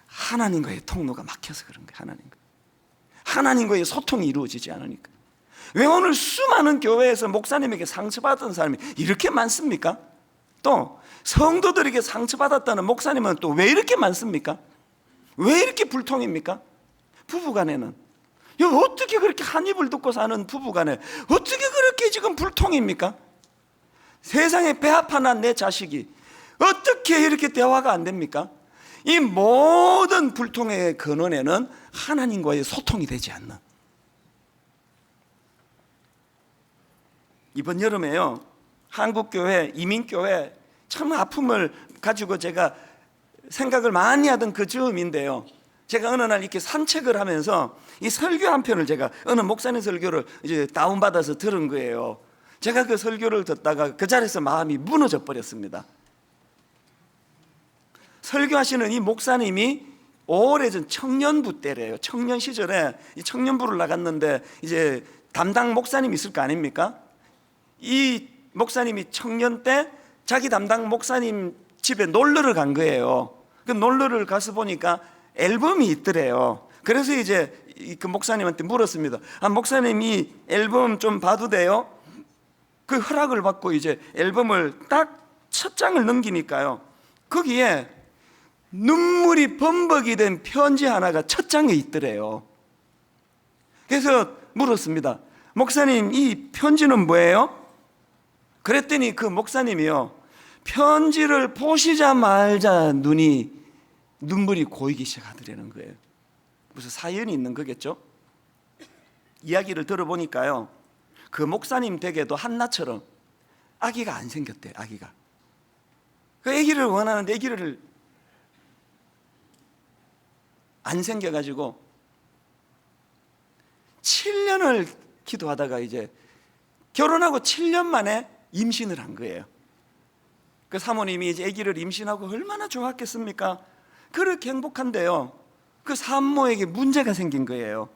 하나님과의 통로가 막혀서 그런 거예요. 하나님과의 소통이 이루어지지 않으니까. 왜 오늘 수많은 교회에서 목사님에게 상처받은 사람이 이렇게 많습니까? 또 성도들에게 상처받았다는 목사님은 또 왜 이렇게 많습니까? 왜 이렇게 불통입니까? 부부간에는 어떻게 그렇게 한 입을 듣고 사는 부부간에 어떻게 그렇게 지금 불통입니까? 세상에 배아파난 내 자식이 어떻게 이렇게 대화가 안 됩니까? 이 모든 불통의 근원에는 하나님과의 소통이 되지 않는, 이번 여름에요, 한국교회, 이민교회 참 아픔을 가지고 제가 생각을 많이 하던 그 즈음인데요, 제가 어느 날 이렇게 산책을 하면서 이 설교 한 편을 제가 어느 목사님 설교를 이제 다운받아서 들은 거예요. 제가 그 설교를 듣다가 그 자리에서 마음이 무너져 버렸습니다. 설교하시는 이 목사님이 오래전 청년부 때래요. 청년 시절에 이 청년부를 나갔는데 이제 담당 목사님이 있을 거 아닙니까? 이 목사님이 청년 때 자기 담당 목사님 집에 놀러를 간 거예요. 그 놀러를 가서 보니까 앨범이 있더래요. 그래서 이제 그 목사님한테 물었습니다. 목사님 이 앨범 좀 봐도 돼요? 그 허락을 받고 이제 앨범을 딱 첫 장을 넘기니까요, 거기에 눈물이 범벅이 된 편지 하나가 첫 장에 있더래요. 그래서 물었습니다. 목사님 이 편지는 뭐예요? 그랬더니 그 목사님이요, 편지를 보시자마자 눈물이 고이기 시작하더라는 거예요. 무슨 사연이 있는 거겠죠? 이야기를 들어보니까요, 그 목사님 댁에도 한나처럼 아기가 안 생겼대요. 그 아기를 원하는데 아기를 안 생겨가지고 7년을 기도하다가 이제 결혼하고 7년 만에 임신을 한 거예요. 그 사모님이 이제 아기를 임신하고 얼마나 좋았겠습니까? 그렇게 행복한데요, 그 산모에게 문제가 생긴 거예요.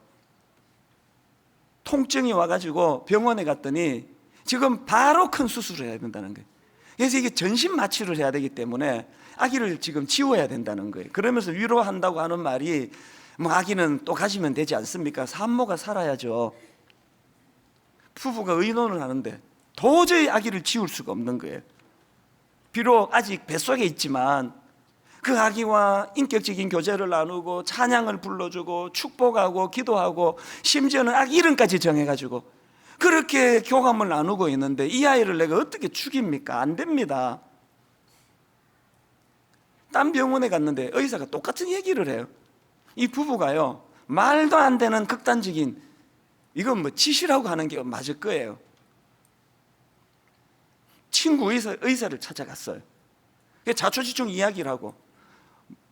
통증이 와가지고 병원에 갔더니 지금 바로 큰 수술을 해야 된다는 거예요. 그래서 이게 전신 마취를 해야 되기 때문에 아기를 지금 지워야 된다는 거예요. 그러면서 위로한다고 하는 말이, 뭐 아기는 또 가지면 되지 않습니까? 산모가 살아야죠. 부부가 의논을 하는데 도저히 아기를 지울 수가 없는 거예요. 비록 아직 뱃속에 있지만 그 아기와 인격적인 교제를 나누고 찬양을 불러주고 축복하고 기도하고 심지어는 아기 이름까지 정해가지고 그렇게 교감을 나누고 있는데 이 아이를 내가 어떻게 죽입니까? 안 됩니다. 딴 병원에 갔는데 의사가 똑같은 얘기를 해요. 이 부부가요, 말도 안 되는 극단적인, 이건 뭐 짓이라고 하는 게 맞을 거예요. 친구 의사를 찾아갔어요. 자초지종 이야기를 하고,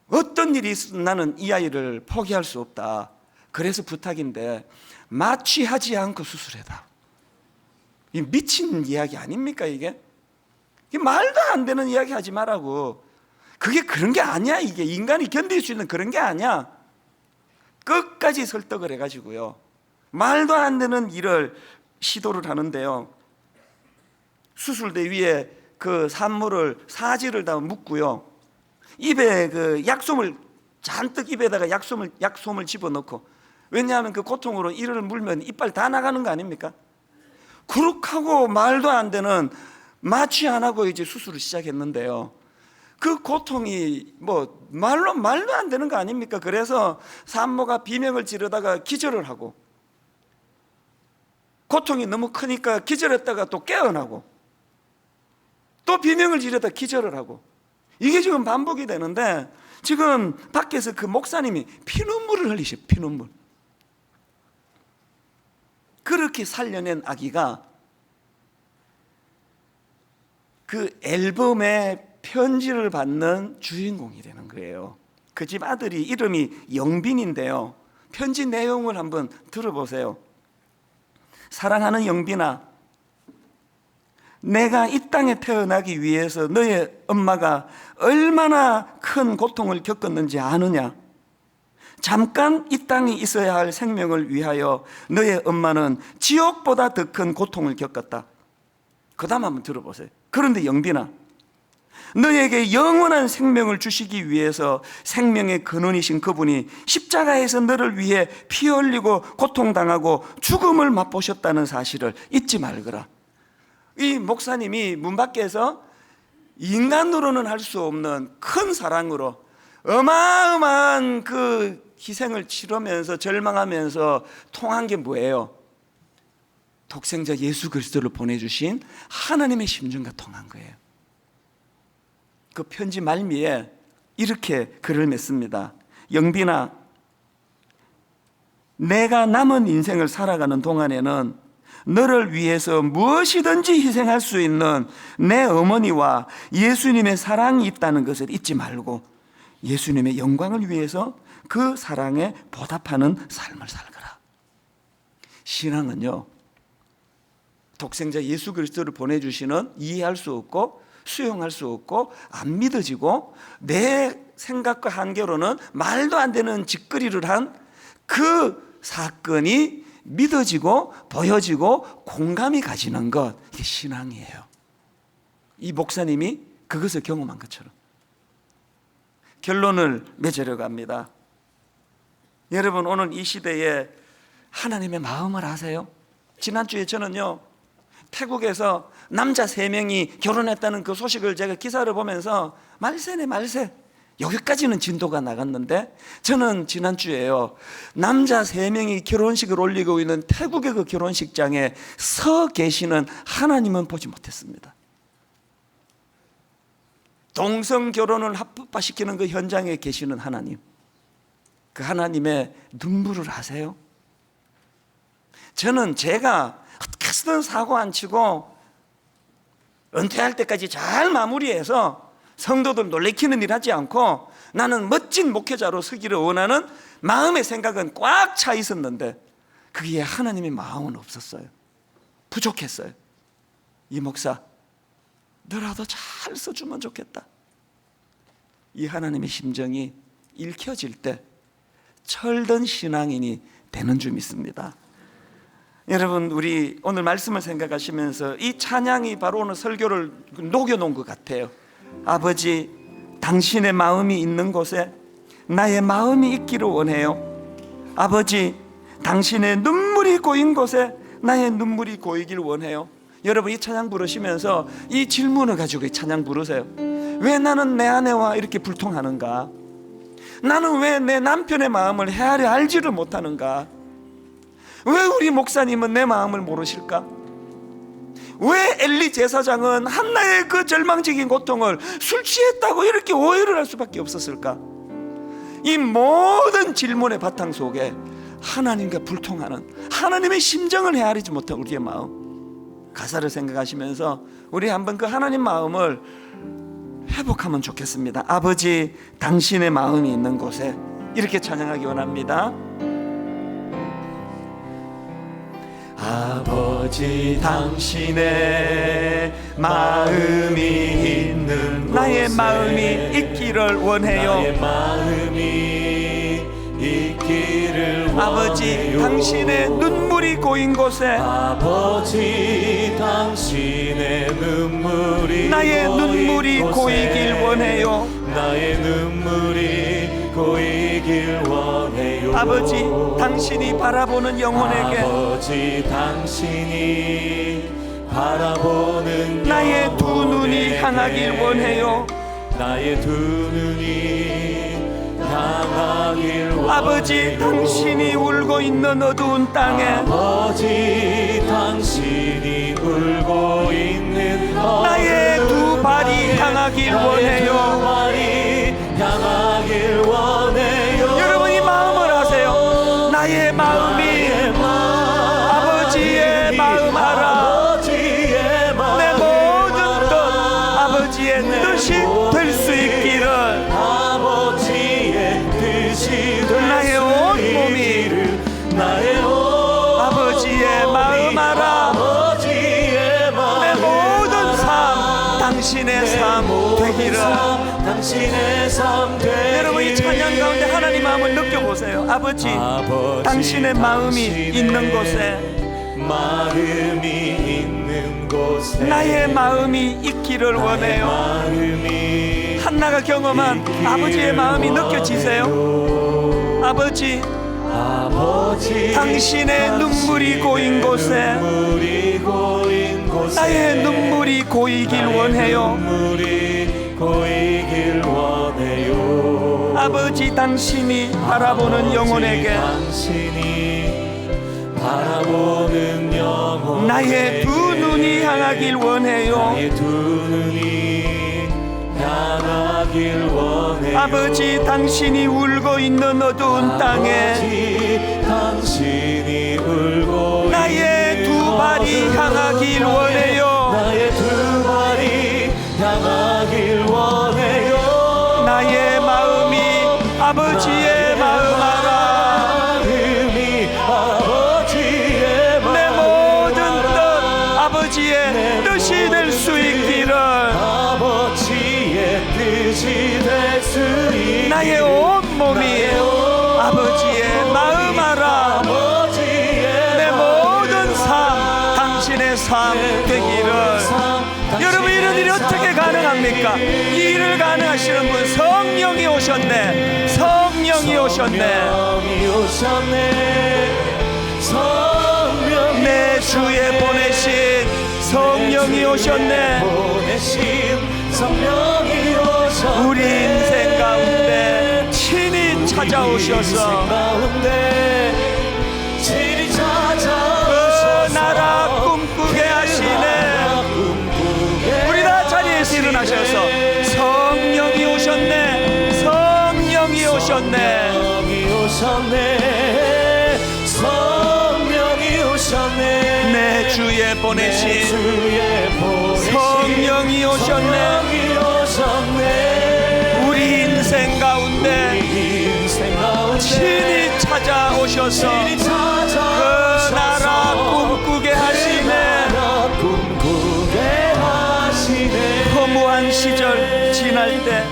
어떤 일이 있어도 나는 이 아이를 포기할 수 없다. 그래서 부탁인데 마취하지 않고 수술해다. 이 미친 이야기 아닙니까 이게? 이게 말도 안 되는 이야기 하지 말라고. 그게 그런 게 아니야. 이게 인간이 견딜 수 있는 그런 게 아니야. 끝까지 설득을 해가지고요, 말도 안 되는 일을 시도를 하는데요, 수술대 위에 그 산물을 사지를 다 묶고요, 입에 그 약솜을 잔뜩 입에다가 약솜을 집어넣고, 왜냐하면 그 고통으로 이를 물면 이빨 다 나가는 거 아닙니까? 그렇게 하고 말도 안 되는 마취 안 하고 이제 수술을 시작했는데요, 그 고통이 뭐 말도 안 되는 거 아닙니까? 그래서 산모가 비명을 지르다가 기절을 하고, 고통이 너무 크니까 기절했다가 또 깨어나고, 또 비명을 지르다 기절을 하고, 이게 지금 반복이 되는데 지금 밖에서 그 목사님이 피눈물을 흘리셔. 피눈물. 그렇게 살려낸 아기가 그 앨범의 편지를 받는 주인공이 되는 거예요. 그 집 아들이 이름이 영빈인데요, 편지 내용을 한번 들어보세요. 사랑하는 영빈아, 내가 이 땅에 태어나기 위해서 너의 엄마가 얼마나 큰 고통을 겪었는지 아느냐? 잠깐 이 땅에 있어야 할 생명을 위하여 너의 엄마는 지옥보다 더 큰 고통을 겪었다. 그 다음 한번 들어보세요. 그런데 영빈아, 너에게 영원한 생명을 주시기 위해서 생명의 근원이신 그분이 십자가에서 너를 위해 피 흘리고 고통당하고 죽음을 맛보셨다는 사실을 잊지 말거라. 이 목사님이 문 밖에서 인간으로는 할 수 없는 큰 사랑으로 어마어마한 그 희생을 치르면서 절망하면서 통한 게 뭐예요? 독생자 예수 그리스도를 보내주신 하나님의 심정과 통한 거예요. 그 편지 말미에 이렇게 글을 맺습니다. 영빈아, 내가 남은 인생을 살아가는 동안에는 너를 위해서 무엇이든지 희생할 수 있는 내 어머니와 예수님의 사랑이 있다는 것을 잊지 말고 예수님의 영광을 위해서 그 사랑에 보답하는 삶을 살거라. 신앙은요, 독생자 예수 그리스도를 보내주시는 이해할 수 없고 수용할 수 없고 안 믿어지고 내 생각과 한계로는 말도 안 되는 짓거리를 한 그 사건이 믿어지고 보여지고 공감이 가지는 것, 이게 신앙이에요. 이 목사님이 그것을 경험한 것처럼. 결론을 맺으려고 합니다. 여러분, 오늘 이 시대에 하나님의 마음을 아세요? 지난주에 저는요, 태국에서 남자 3명이 결혼했다는 그 소식을 제가 기사를 보면서 말세네 말세, 여기까지는 진도가 나갔는데 저는 지난주에요, 남자 3명이 결혼식을 올리고 있는 태국의 그 결혼식장에 서 계시는 하나님은 보지 못했습니다. 동성 결혼을 합법화시키는 그 현장에 계시는 하나님, 그 하나님의 눈물을 아세요? 저는 제가 어떻게든 사고 안 치고 은퇴할 때까지 잘 마무리해서 성도들 놀래키는 일 하지 않고 나는 멋진 목회자로 서기를 원하는 마음의 생각은 꽉 차 있었는데 그게 하나님의 마음은 없었어요. 부족했어요. 이 목사, 너라도 잘 써주면 좋겠다. 이 하나님의 심정이 읽혀질 때 철든 신앙인이 되는 줄 믿습니다. 여러분, 우리 오늘 말씀을 생각하시면서 이 찬양이 바로 오늘 설교를 녹여놓은 것 같아요. 아버지, 당신의 마음이 있는 곳에 나의 마음이 있기를 원해요. 아버지, 당신의 눈물이 고인 곳에 나의 눈물이 고이길 원해요. 여러분 이 찬양 부르시면서 이 질문을 가지고 이 찬양 부르세요. 왜 나는 내 아내와 이렇게 불통하는가? 나는 왜 내 남편의 마음을 헤아려 알지를 못하는가? 왜 우리 목사님은 내 마음을 모르실까? 왜 엘리 제사장은 한나의 그 절망적인 고통을 술 취했다고 이렇게 오해를 할 수밖에 없었을까? 이 모든 질문의 바탕 속에 하나님과 불통하는 하나님의 심정을 헤아리지 못한 우리의 마음, 가사를 생각하시면서 우리 한번 그 하나님 마음을 회복하면 좋겠습니다. 아버지 당신의 마음이 있는 곳에, 이렇게 찬양하기 원합니다. 아버지 당신의 마음이 있는
나의
곳에
마음이 있기를 원해요.
나의 마음이 있기를
아버지
원해요.
당신의 눈물이 고인 곳에
아버지 당신의 눈물이
나의 눈물이
곳에
고이길 원해요.
나의 눈물이 고이길 원해요.
아버지 당신이 바라보는 영혼에게
아버지 당신이 바라보는
나의 두 눈이
영혼에게
향하길 원해요.
나의 두 눈이 향하길 원해요.
아버지 당신이 울고 있는 어두운 땅에
아버지 당신이 울고 있는
나의 두 발이 향하길 원해요.
두 발이 향하길 원해요.
여러분이 마음을 하세요. 나의 마음이 아버지의 마음 알아. 내 모든 뜻 아버지의 뜻이 될 수 있기를
아버지의 뜻이
나의 온 몸이 아버지의 마음 알아.
아버지의
내 모든 삶 당신의 삶 되기를.
당신의 삶 되기를.
여러분 이 찬양 가운데 하나님 마음을 느껴보세요. 아버지 당신의 마음이 있는 곳에
마음이 있는 곳에
나의 마음이 있기를 원해요.
마음이
한나가 경험한 아버지의 마음이 느껴지세요? 아버지 당신의 눈물이 고인 곳에 나의 눈물이 고이길 원해요.
고이길 원해요.
아버지 당신이 바라보는 영혼에게
당신이 바라보는 영혼
나의 두 눈이 향하길 원해요.
나의 두 눈이 향하길 원해요.
아버지 당신이 울고 있는 어두운 땅에
아버지 당신이 울고
나의
있는
두 발이 향하길 원해요.
나의 두 발이 향하길 원해요.
나의 마음이 아버지의 마음 알아.
마음이 아버지의
내 모든 뜻 아버지의 뜻이 될 수 있기를.
아버지의 뜻이 될 수 있기를.
나의 온 몸이 아버지의 마음 알아. 내 모든 삶 당신의 삶 되기를. 여러분 이런 일이 어떻게 가능합니까? 이 일을 가능하시는 분 성령이 오셨네. 성령이 오셨네. 내 주에 보내신 성령이 오셨네. 우리 인생 가운데 친히 찾아오셔서 그 나라 꿈꾸게 하시네. 우리 다 자리에서 일어나셔서 성령이 오셨네. 성령이 오셨네. 내 주에 보내신 성령이 오셨네. 우리 인생 가운데 친히 찾아오셔서 그 나라 꿈꾸게 하시네. 허무한 시절 지날 때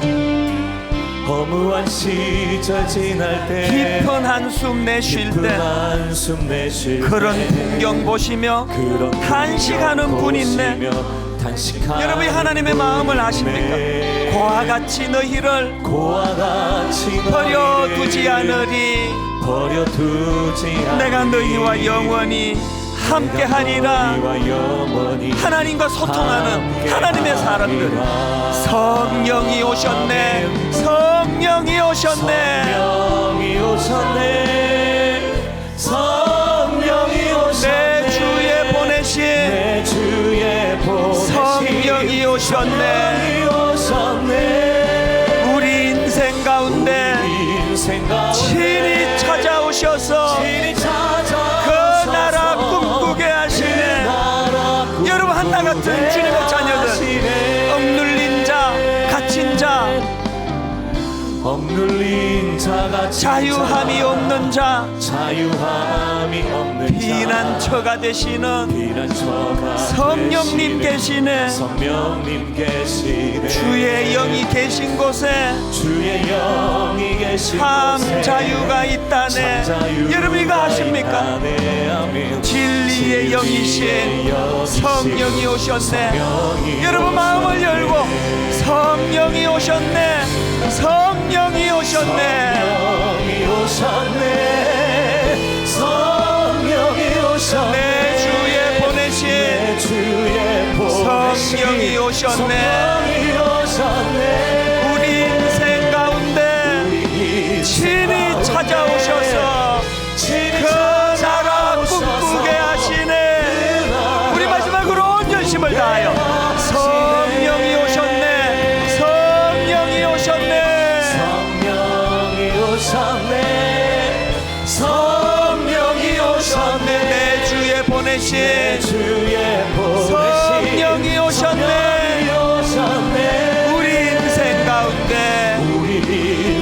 허무한 시절 지날 때
깊은 한숨 내쉴 때 그런 풍경 보시며 탄식하는 분 있네. 여러분이 하나님의 마음을 아십니까? 고와 같이 너희를 버려두지 않으리. 내가 너희와 영원히 함께하리라. 하나님과 소통하는 하나님의 사람들, 성령이 오셨네. 성령이 오셨네.
성령이 오셨네.
내 주에 보내신 성령이 오셨네. 우리 인생 가운데 친히 찾아오셔서 그 나라 꿈꾸게 하시네. 여러분, 한나 같은 주님의 자녀들, 억눌린 자, 갇힌 자, 자유함이 없는 자, 피난처가 되시는 성령님 계시네. 주의 영이 계신 곳에 참 자유가 있다네. 여러분, 이거 아십니까? 진리의 영이신 성령이 오셨네. 여러분, 마음을 열고 성령이 오셨네. 성령이 오셨네. 내 주에 보내신 성령이 오셨네. 우리 인생 가운데 친히 찾아오셔서 그 나라 꿈꾸게 하시네. 우리 마지막으로 온 전심을 다하여 성령이 오셨네. 성령이 오셨네. 성령이 오셨네. 내 주에 보내신 성령이 오셨네. 우리 인생 가운데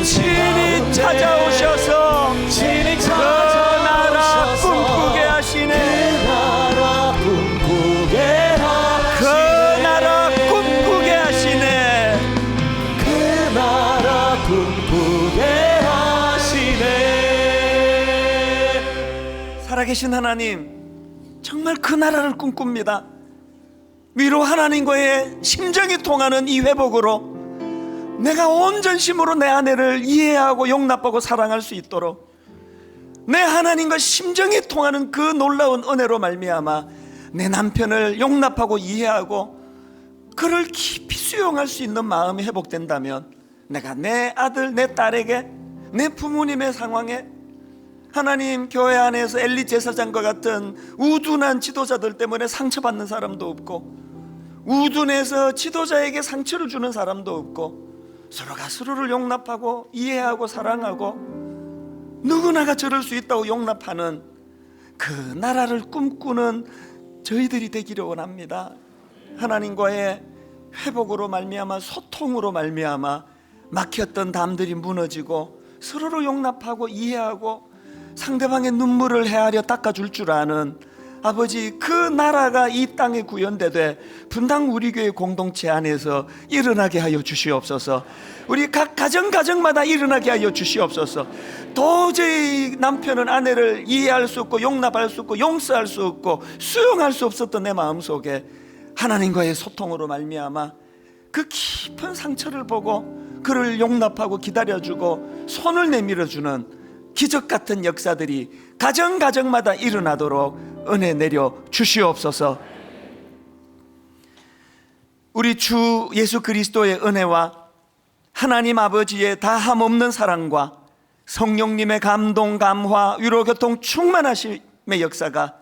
친히 찾아오셔서 그 나라 꿈꾸게 하시네. 그 나라 꿈꾸게 하시네. 살아계신 하나님, 정말 그 나라를 꿈꿉니다. 위로 하나님과의 심정이 통하는 이 회복으로 내가 온 전심으로 내 아내를 이해하고 용납하고 사랑할 수 있도록, 내 하나님과 심정이 통하는 그 놀라운 은혜로 말미암아 내 남편을 용납하고 이해하고 그를 깊이 수용할 수 있는 마음이 회복된다면, 내가 내 아들, 내 딸에게, 내 부모님의 상황에, 하나님, 교회 안에서 엘리 제사장과 같은 우둔한 지도자들 때문에 상처받는 사람도 없고, 우둔해서 지도자에게 상처를 주는 사람도 없고, 서로가 서로를 용납하고 이해하고 사랑하고 누구나가 저럴 수 있다고 용납하는 그 나라를 꿈꾸는 저희들이 되기를 원합니다. 하나님과의 회복으로 말미암아, 소통으로 말미암아 막혔던 담들이 무너지고 서로를 용납하고 이해하고 상대방의 눈물을 헤아려 닦아줄 줄 아는 아버지, 그 나라가 이 땅에 구현되되 분당 우리 교회 공동체 안에서 일어나게 하여 주시옵소서. 우리 각 가정마다 일어나게 하여 주시옵소서. 도저히 남편은 아내를 이해할 수 없고 용납할 수 없고 용서할 수 없고 수용할 수 없었던 내 마음속에 하나님과의 소통으로 말미암아 그 깊은 상처를 보고 그를 용납하고 기다려주고 손을 내밀어주는 기적 같은 역사들이 가정마다 일어나도록 은혜 내려 주시옵소서. 우리 주 예수 그리스도의 은혜와 하나님 아버지의 다함 없는 사랑과 성령님의 감동, 감화, 위로, 교통, 충만하심의 역사가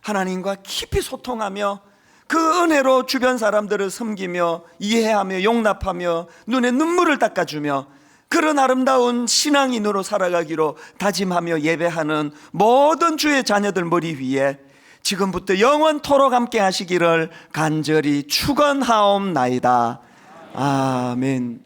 하나님과 깊이 소통하며 그 은혜로 주변 사람들을 섬기며 이해하며 용납하며 눈에 눈물을 닦아주며 그런 아름다운 신앙인으로 살아가기로 다짐하며 예배하는 모든 주의 자녀들 머리 위에 지금부터 영원토록 함께 하시기를 간절히 축원하옵나이다. 아멘.